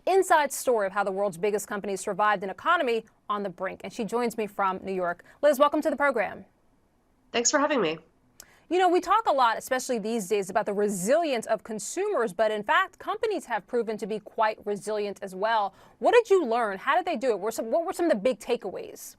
inside story of how the world's biggest companies survived an economy on the brink. And she joins me from New York. Liz, welcome to the program. Thanks for having me. You know, we talk a lot, especially these days, about the resilience of consumers, but in fact, companies have proven to be quite resilient as well. What did you learn? How did they do it? What were some of the big takeaways?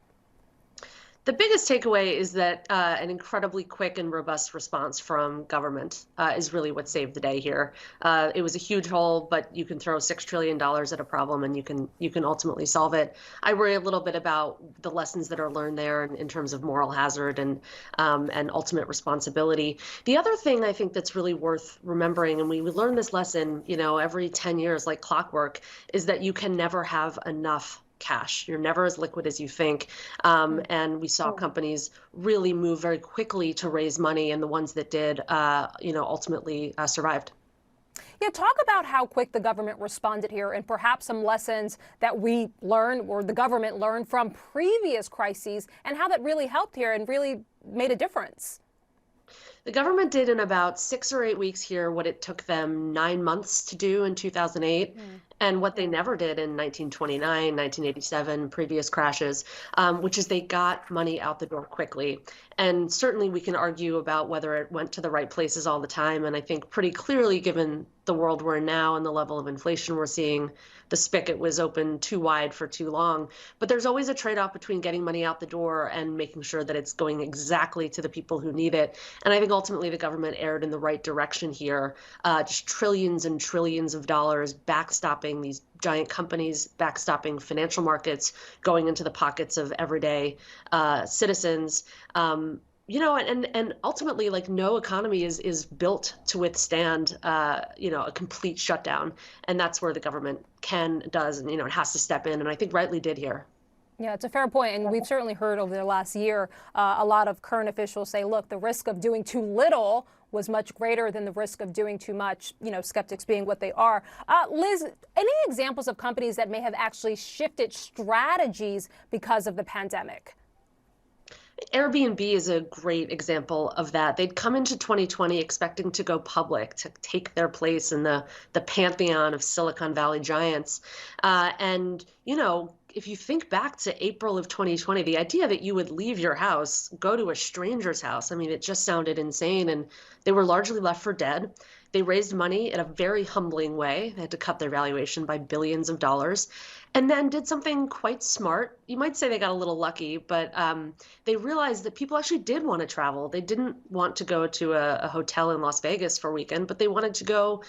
The biggest takeaway is that an incredibly quick and robust response from government is really what saved the day here. It was a huge hole, but you can throw $6 trillion at a problem and you can ultimately solve it. I worry a little bit about the lessons that are learned there in terms of moral hazard and ultimate responsibility. The other thing I think that's really worth remembering, and we learn this lesson, you know, every 10 years like clockwork, is that you can never have enough cash. You're never as liquid as you think. And we saw companies really move very quickly to raise money, and the ones that did, ultimately survived. Yeah, talk about how quick the government responded here and perhaps some lessons that we learned or the government learned from previous crises and how that really helped here and really made a difference. The government did in about 6 or 8 weeks here what it took them 9 months to do in 2008, and what they never did in 1929, 1987, previous crashes, which is they got money out the door quickly. And certainly we can argue about whether it went to the right places all the time. And I think pretty clearly, given the world we're in now and the level of inflation we're seeing, the spigot was open too wide for too long. But there's always a trade-off between getting money out the door and making sure that it's going exactly to the people who need it. And I think ultimately the government erred in the right direction here, just trillions and trillions of dollars backstopping these giant companies, backstopping financial markets, going into the pockets of everyday citizens. And ultimately, like, no economy is built to withstand, a complete shutdown. And that's where the government does, and, it has to step in. And I think rightly did here. Yeah, it's a fair point. And we've certainly heard over the last year, a lot of current officials say, look, the risk of doing too little was much greater than the risk of doing too much, skeptics being what they are. Liz, any examples of companies that may have actually shifted strategies because of the pandemic? Airbnb is a great example of that. They'd come into 2020 expecting to go public, to take their place in the pantheon of Silicon Valley giants. If you think back to April of 2020, the idea that you would leave your house, go to a stranger's house, I mean, it just sounded insane. And they were largely left for dead. They raised money in a very humbling way. They had to cut their valuation by billions of dollars, and then did something quite smart. You might say they got a little lucky, but they realized that people actually did want to travel. They didn't want to go to a hotel in Las Vegas for a weekend, but they wanted to go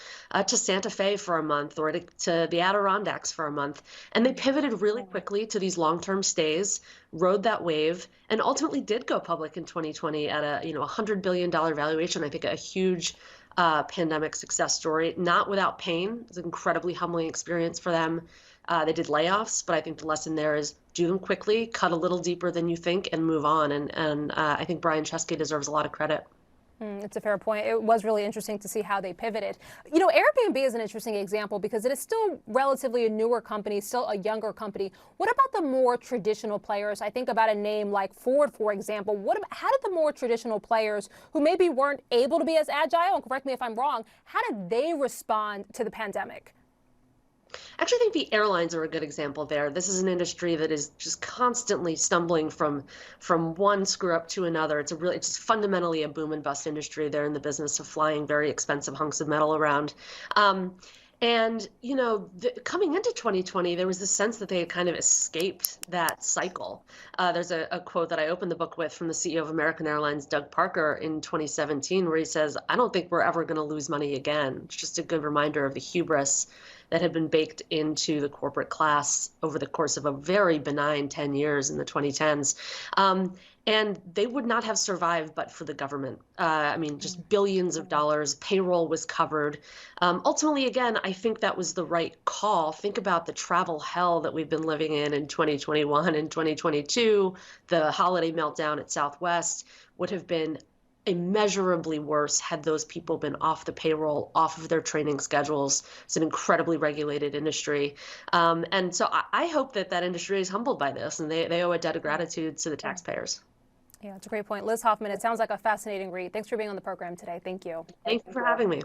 to Santa Fe for a month, or to the Adirondacks for a month. And they pivoted really quickly to these long-term stays, rode that wave, and ultimately did go public in 2020 at a $100 billion valuation. I think a huge pandemic success story, not without pain. It's an incredibly humbling experience for them. They did layoffs, but I think the lesson there is do them quickly, cut a little deeper than you think, and move on. And I think Brian Chesky deserves a lot of credit. It's a fair point. It was really interesting to see how they pivoted. Airbnb is an interesting example because it is still relatively a newer company, still a younger company. What about the more traditional players? I think about a name like Ford, for example. How did the more traditional players who maybe weren't able to be as agile, and correct me if I'm wrong, how did they respond to the pandemic? I actually think the airlines are a good example there. This is an industry that is just constantly stumbling from one screw up to another. It's just fundamentally a boom and bust industry. They're in the business of flying very expensive hunks of metal around. Coming into 2020, there was this sense that they had kind of escaped that cycle. There's a quote that I opened the book with from the CEO of American Airlines, Doug Parker, in 2017, where he says, "I don't think we're ever going to lose money again." It's just a good reminder of the hubris that had been baked into the corporate class over the course of a very benign 10 years in the 2010s. And they would not have survived but for the government. Just billions of dollars, payroll was covered. Ultimately, again, I think that was the right call. Think about the travel hell that we've been living in 2021 and 2022. The holiday meltdown at Southwest would have been immeasurably worse had those people been off the payroll, off of their training schedules. It's an incredibly regulated industry. And so I hope that industry is humbled by this, and they owe a debt of gratitude to the taxpayers. Yeah, it's a great point. Liz Hoffman, it sounds like a fascinating read. Thanks for being on the program today. Thank you. Thank you for having me.